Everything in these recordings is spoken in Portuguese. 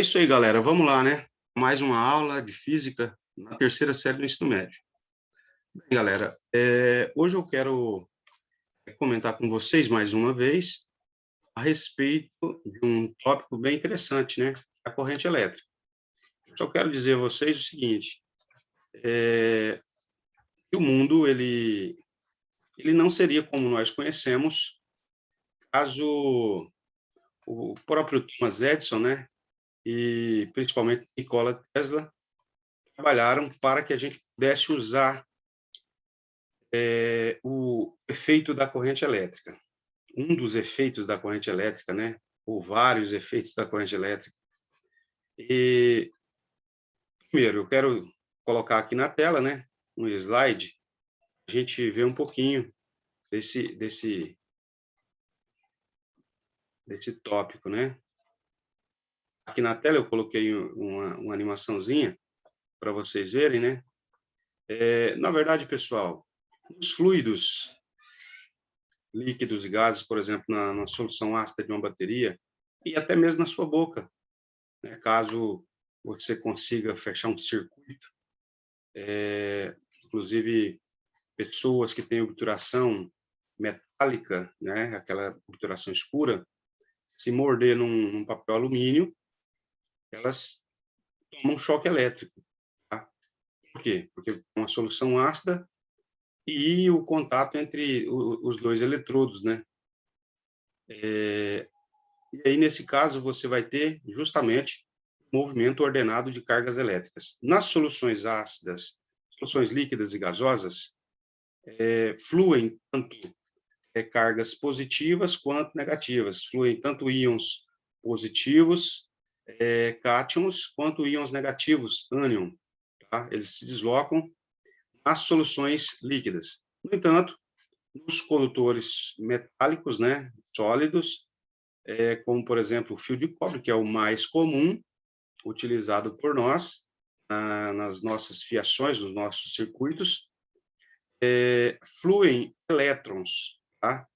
É isso aí, galera. Vamos lá, né? Mais uma aula de física na terceira série do ensino médio. Bem, galera, hoje eu quero comentar com vocês mais uma vez a respeito de um tópico bem interessante, né? A corrente elétrica. Só quero dizer a vocês o seguinte: que o mundo ele não seria como nós conhecemos caso o próprio Thomas Edison, né? E principalmente Nikola Tesla trabalharam para que a gente pudesse usar o efeito da corrente elétrica. Um dos efeitos da corrente elétrica, né? Ou vários efeitos da corrente elétrica. E, primeiro, eu quero colocar aqui na tela, né? Um slide, a gente vê um pouquinho desse tópico, né? Aqui na tela eu coloquei uma animaçãozinha para vocês verem, né? Na verdade, pessoal, os fluidos líquidos e gases, por exemplo, na solução ácida de uma bateria, e até mesmo na sua boca, né? Caso você consiga fechar um circuito, inclusive pessoas que têm obturação metálica, né? Aquela obturação escura, se morder num papel alumínio, elas tomam um choque elétrico. Tá? Por quê? Porque é uma solução ácida e o contato entre os dois eletrodos, né? E aí, nesse caso, você vai ter justamente movimento ordenado de cargas elétricas. Nas soluções ácidas, soluções líquidas e gasosas, fluem tanto cargas positivas quanto negativas. Fluem tanto íons positivos, cátions, quanto íons negativos, ânion. Tá? Eles se deslocam nas soluções líquidas. No entanto, nos condutores metálicos, né, sólidos, como, por exemplo, o fio de cobre, que é o mais comum, utilizado por nós, nas nossas fiações, nos nossos circuitos, fluem elétrons. Tá?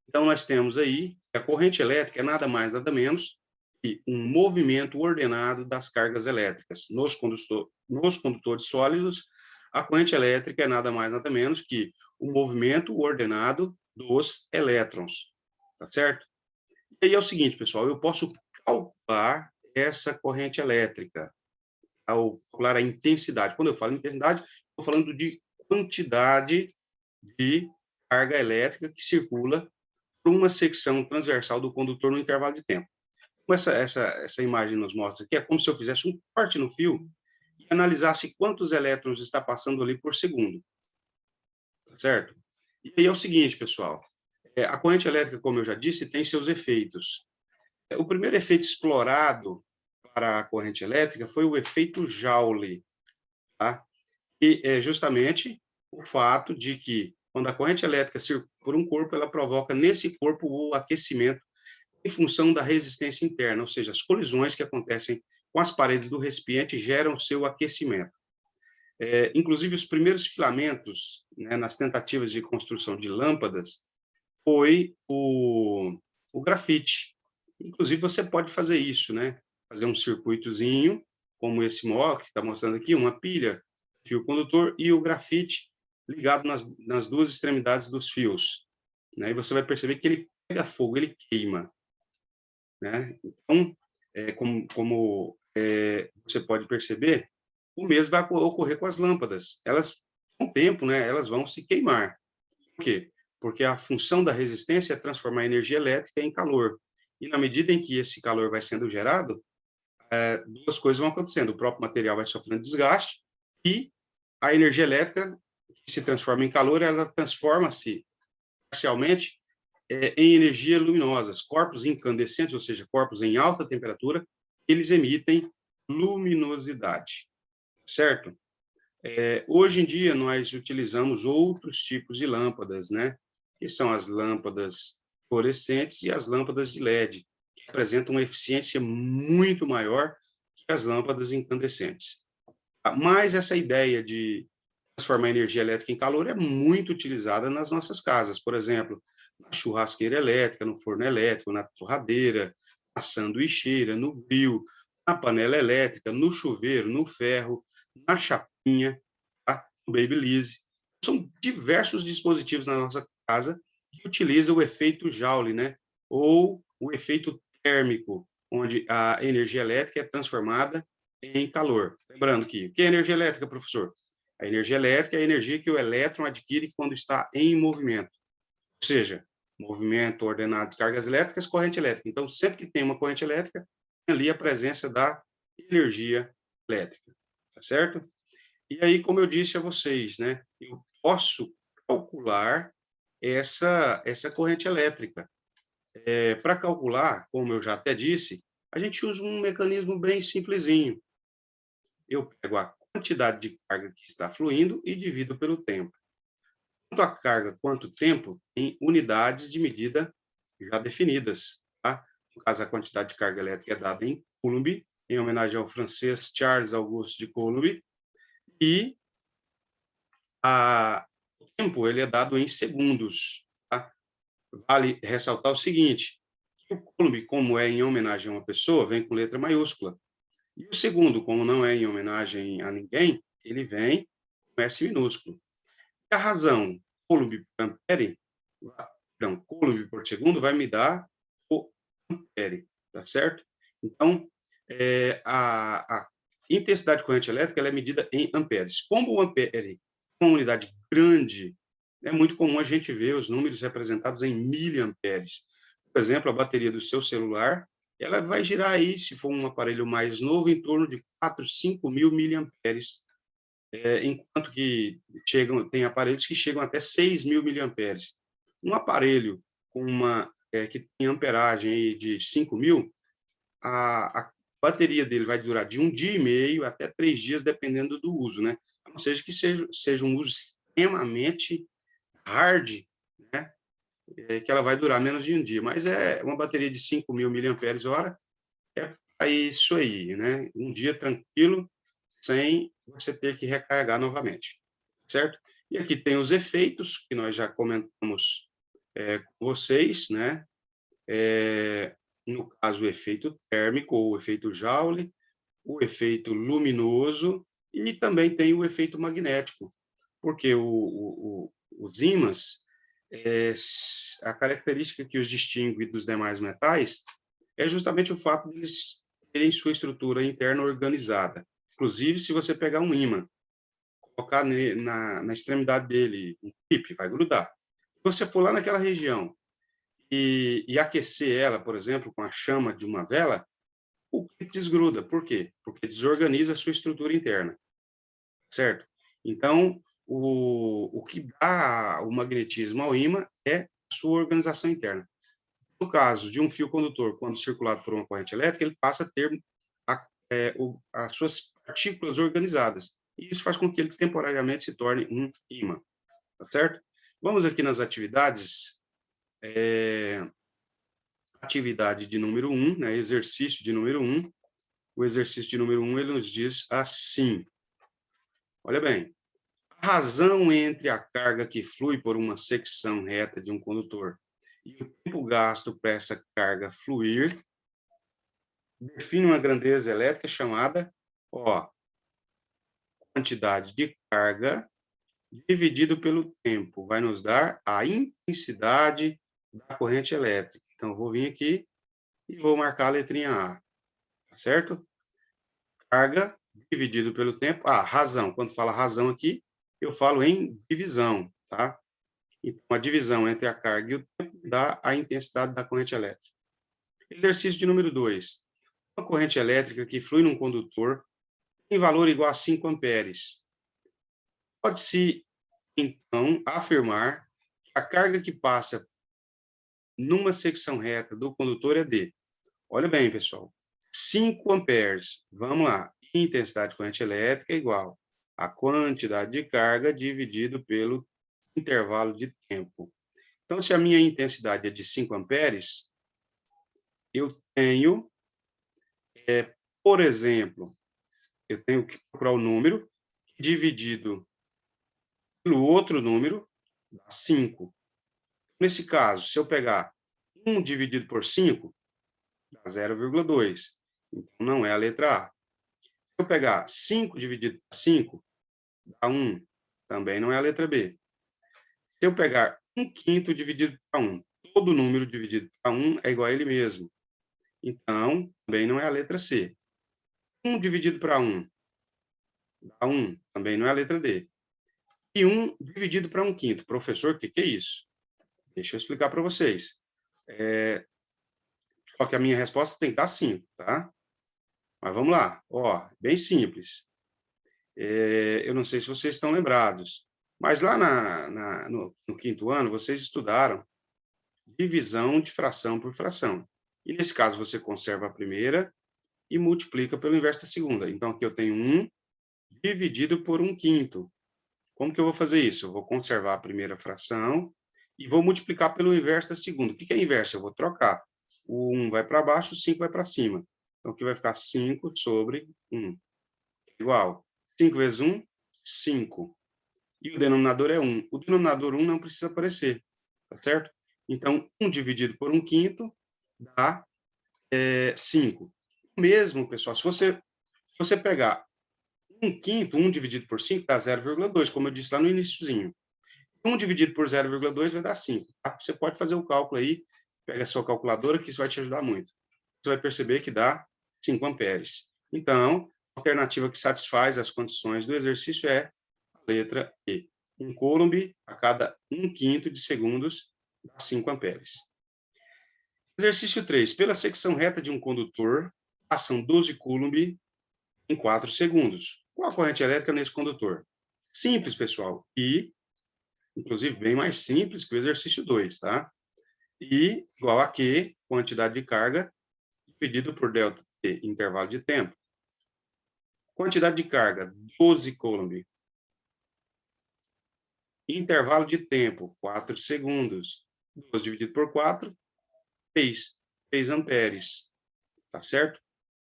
Então, nós temos aí a corrente elétrica é nada mais, nada menos que um movimento ordenado das cargas elétricas. Nos condutores sólidos, a corrente elétrica é nada mais, nada menos que o movimento ordenado dos elétrons. Tá certo? E aí é o seguinte, pessoal, eu posso calcular essa corrente elétrica, calcular a intensidade. Quando eu falo intensidade, estou falando de quantidade de carga elétrica que circula por uma secção transversal do condutor no intervalo de tempo. Como essa imagem nos mostra que é como se eu fizesse um corte no fio e analisasse quantos elétrons está passando ali por segundo. Tá certo? E aí é o seguinte, pessoal, a corrente elétrica, como eu já disse, tem seus efeitos. O primeiro efeito explorado para a corrente elétrica foi o efeito Joule, tá? E é justamente o fato de que, quando a corrente elétrica circula por um corpo, ela provoca nesse corpo o aquecimento em função da resistência interna, ou seja, as colisões que acontecem com as paredes do recipiente geram seu aquecimento. Inclusive, os primeiros filamentos, né, nas tentativas de construção de lâmpadas, foi o grafite. Inclusive, você pode fazer isso, né? Fazer um circuitozinho, como esse que está mostrando aqui, uma pilha, fio condutor e o grafite ligado nas duas extremidades dos fios. Né? E você vai perceber que ele pega fogo, ele queima. Né? Então, como você pode perceber, o mesmo vai ocorrer com as lâmpadas. Elas, com o tempo, né, elas vão se queimar. Por quê? Porque a função da resistência é transformar a energia elétrica em calor. E na medida em que esse calor vai sendo gerado, duas coisas vão acontecendo. O próprio material vai sofrendo desgaste e a energia elétrica, que se transforma em calor, ela transforma-se parcialmente em energia luminosa. Corpos incandescentes, ou seja, corpos em alta temperatura, eles emitem luminosidade. Certo? Hoje em dia, nós utilizamos outros tipos de lâmpadas, né? Que são as lâmpadas fluorescentes e as lâmpadas de LED, que apresentam uma eficiência muito maior que as lâmpadas incandescentes. Mas essa ideia de transformar energia elétrica em calor é muito utilizada nas nossas casas, por exemplo, na churrasqueira elétrica, no forno elétrico, na torradeira, na sanduicheira, no grill, na panela elétrica, no chuveiro, no ferro, na chapinha, tá? No Babyliss. São diversos dispositivos na nossa casa que utilizam o efeito Joule, né? Ou o efeito térmico, onde a energia elétrica é transformada em calor. Lembrando que o que é energia elétrica, professor? A energia elétrica é a energia que o elétron adquire quando está em movimento. Ou seja, movimento ordenado de cargas elétricas, corrente elétrica. Então, sempre que tem uma corrente elétrica, tem ali a presença da energia elétrica, tá certo? E aí, como eu disse a vocês, né, eu posso calcular essa corrente elétrica. Para calcular, como eu já até disse, a gente usa um mecanismo bem simplesinho. Eu pego a quantidade de carga que está fluindo e divido pelo tempo. Tanto a carga quanto o tempo em unidades de medida já definidas. Tá? No caso, a quantidade de carga elétrica é dada em Coulomb, em homenagem ao francês Charles Auguste de Coulomb, e o tempo ele é dado em segundos. Tá? Vale ressaltar o seguinte, que o Coulomb, como é em homenagem a uma pessoa, vem com letra maiúscula. E o segundo, como não é em homenagem a ninguém, ele vem com S minúsculo. A razão Coulomb por ampere, não, Coulomb por segundo vai me dar o ampere, tá certo? Então, a intensidade de corrente elétrica ela é medida em amperes. Como o ampere é uma unidade grande, é muito comum a gente ver os números representados em miliamperes. Por exemplo, a bateria do seu celular, ela vai girar aí, se for um aparelho mais novo, em torno de 4, 5 mil miliamperes, enquanto que tem aparelhos que chegam até 6 mil miliamperes. Um aparelho com que tem amperagem aí de 5 mil, a bateria dele vai durar de 1 dia e meio até 3 dias, dependendo do uso, né? A não seja que seja um uso extremamente hard, né? Que ela vai durar menos de um dia. Mas é uma bateria de 5 mil miliamperes-hora, é isso aí, né? Um dia tranquilo, sem você ter que recarregar novamente, certo? E aqui tem os efeitos, que nós já comentamos com vocês, né? No caso, o efeito térmico, ou o efeito Joule, o efeito luminoso, e também tem o efeito magnético, porque os ímãs, a característica que os distingue dos demais metais é justamente o fato de eles terem sua estrutura interna organizada. Inclusive, se você pegar um ímã, colocar na extremidade dele um clipe, vai grudar. Se você for lá naquela região e aquecer ela, por exemplo, com a chama de uma vela, o clipe desgruda. Por quê? Porque desorganiza a sua estrutura interna, certo? Então, o que dá o magnetismo ao ímã é a sua organização interna. No caso de um fio condutor, quando circulado por uma corrente elétrica, ele passa a ter as suas partículas organizadas. E isso faz com que ele temporariamente se torne um ímã, tá certo? Vamos aqui nas atividades. Atividade de número 1, né? Exercício de número 1. O exercício de número 1, ele nos diz assim. Olha bem. A razão entre a carga que flui por uma secção reta de um condutor e o tempo gasto para essa carga fluir define uma grandeza elétrica chamada, quantidade de carga dividido pelo tempo, vai nos dar a intensidade da corrente elétrica. Então, eu vou vir aqui e vou marcar a letrinha A, tá certo? Carga dividido pelo tempo. Razão. Quando fala razão aqui, eu falo em divisão, tá? Então, a divisão entre a carga e o tempo dá a intensidade da corrente elétrica. Exercício de número 2. Uma corrente elétrica que flui num condutor tem valor igual a 5 amperes. Pode-se, então, afirmar que a carga que passa numa secção reta do condutor é D. Olha bem, pessoal. 5 amperes. Vamos lá. Intensidade de corrente elétrica é igual a quantidade de carga dividido pelo intervalo de tempo. Então, se a minha intensidade é de 5 amperes, eu tenho, por exemplo, eu tenho que procurar o número dividido pelo outro número, dá 5. Nesse caso, se eu pegar 1 dividido por 5, dá 0,2. Então, não é a letra A. Se eu pegar 5 dividido por 5, dá 1. Também não é a letra B. Se eu pegar 1/5 dividido por 1, todo número dividido por 1 é igual a ele mesmo. Então, também não é a letra C. 1 dividido por 1 dá 1. Também não é a letra D. E 1 dividido para 1/5. Professor, o que é isso? Deixa eu explicar para vocês. Só que a minha resposta tem que dar 5, tá? Mas vamos lá. Ó, bem simples. Eu não sei se vocês estão lembrados, mas lá no quinto ano, vocês estudaram divisão de fração por fração. E nesse caso, você conserva a primeira e multiplica pelo inverso da segunda. Então, aqui eu tenho 1 dividido por 1/5. Como que eu vou fazer isso? Eu vou conservar a primeira fração e vou multiplicar pelo inverso da segunda. O que é inverso? Eu vou trocar. O 1 vai para baixo, o 5 vai para cima. Então, aqui vai ficar 5 sobre 1. Igual. 5 vezes 1, 5. E o denominador é 1. O denominador 1 não precisa aparecer, tá certo? Então, 1 dividido por 1/5 dá 5. Mesmo, pessoal, se você pegar 1/5, 1 dividido por 5 dá 0,2, como eu disse lá no iniciozinho. 1 dividido por 0,2 vai dar 5. Tá? Você pode fazer o cálculo aí, pega a sua calculadora, que isso vai te ajudar muito. Você vai perceber que dá 5 amperes. Então, a alternativa que satisfaz as condições do exercício é a letra E. 1 coulomb a cada 1/5 de segundos dá 5 amperes. Exercício 3. Pela secção reta de um condutor, passam 12 coulomb em 4 segundos. Qual a corrente elétrica nesse condutor? Simples, pessoal. E, inclusive, bem mais simples que o exercício 2, tá? I igual a Q, quantidade de carga, dividido por delta T, intervalo de tempo. Quantidade de carga, 12 coulomb. Intervalo de tempo, 4 segundos. 12 dividido por 4, 3 amperes. Tá certo?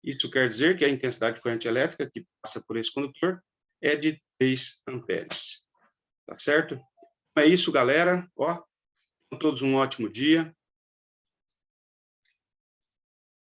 Isso quer dizer que a intensidade de corrente elétrica que passa por esse condutor é de 3 amperes. Tá certo? É isso, galera. Ó, todos um ótimo dia.